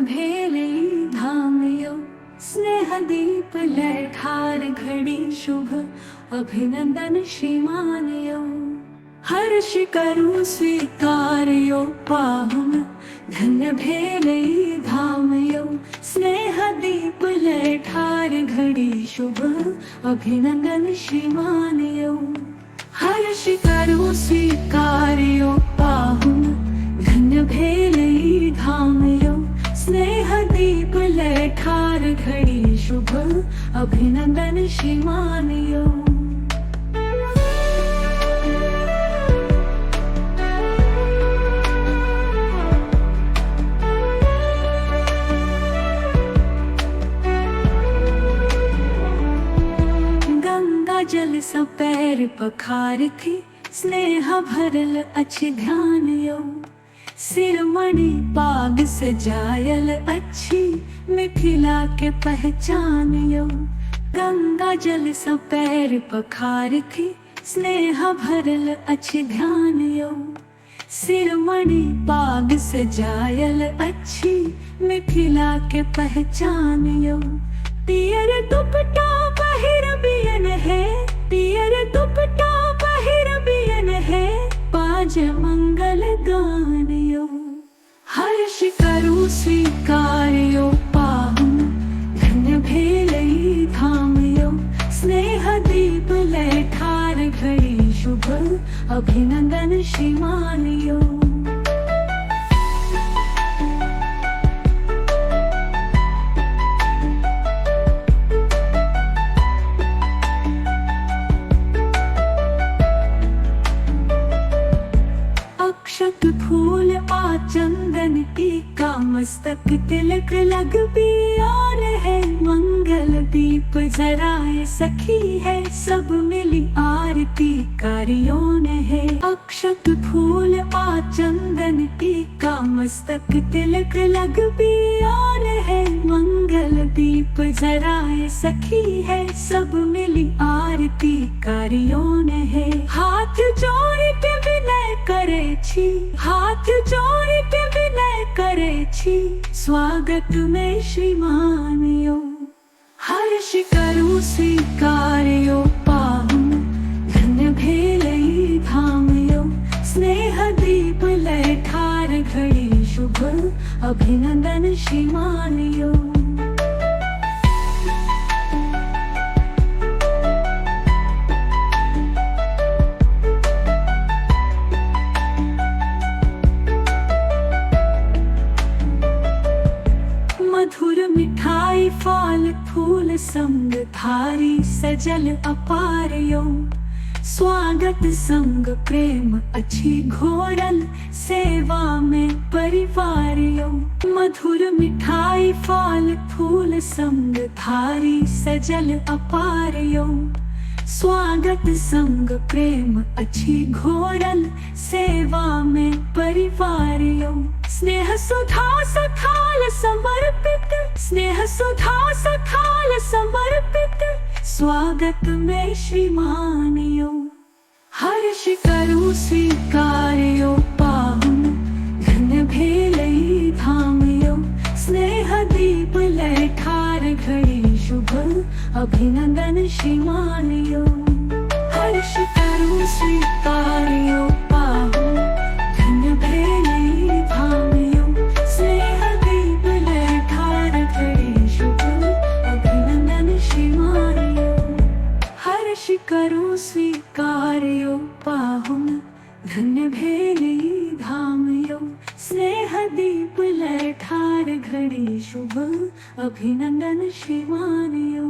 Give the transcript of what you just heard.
भेले धामयो स्नेह दीप लैठार घड़ी शुभ अभिनंदन श्रीमानयो। हर्ष करूं स्वीकार्यो पाहुन धन्य भेले धामयो स्नेह दीप लैठार घड़ी शुभ अभिनंदन श्रीमानयो। हर्ष करूं स्वीकार्यो पाहुन धन्य भेले धामयो स्नेह दीप लैठार घड़ी शुभ अभिनंदन श्रीमानयो। गंगा जल सब पैर पखार थी स्नेह भरल अच्छी ध्यान यो। सिरमणि पाग सजायल अच्छी मिथिला के पहचान यो। गंगा जल सब पैर पखार थी स्नेह भरल अच्छी ध्यान यो। सिरमणि पाग सजायल अच्छी मिथिला के पहचान यो। पियर दुपट्टा पहिर बियन है, पियर दुपट्टा पहिर बियन है, पाज मंगल गान यो। हर्ष करूं स्वीकार्यो पाहुन धन्य भेले धामयो स्नेह दीप लैठार घड़ी शुभ अभिनंदन श्रीमानयो। अक्षत फूल आचंदन टीका मस्तक तिलक लग पियार है। मंगल दीप जराए सखी है सब मिली आरती कारियों ने है। अक्षत फूल आचंदन टीका मस्तक तिलक लग पियार है। मंगल दीप जराए सखी है सब मिली आरती कारियों ने है। हाथ जोड़ के विनय करे छी, हाथ जोड़ के विनय करे छी, स्वागत में श्रीमानयो। हर्ष करूं स्वीकार्यो पाहुन धन्य भेले धामयो स्नेह दीप लैठार घड़ी शुभ अभिनंदन श्रीमानयो। मधुर मिठाई फल फूल संग थारी सजल अपार यो। स्वागत संग प्रेम अच्छी घोरल सेवा में परिवार यो। मधुर मिठाई फल फूल संग थारी सजल अपार यो। स्वागत संग प्रेम अच्छी घोरल सेवा में परिवार यो। स्नेह सुधा सखाल समर्पित, स्नेह सुधा सखाल समर्पित, स्वागत में श्रीमानयो। हर्ष करूं स्वीकार्यो पाहुन धन्य भेले धामयो स्नेह दीप लैठार घड़ी शुभ अभिनंदन श्रीमानयो। हर्ष करूं स्वीकार्यो पाहुन धन्य भेले धामयो स्नेह दीप लैठार घड़ी शुभ अभिनंदन श्रीमानयो। हर्ष करूं स्वीकार्यो पाहुन धन्य भेले धामयो स्नेह दीप लैठार घड़ी शुभ अभिनंदन श्रीमानयो।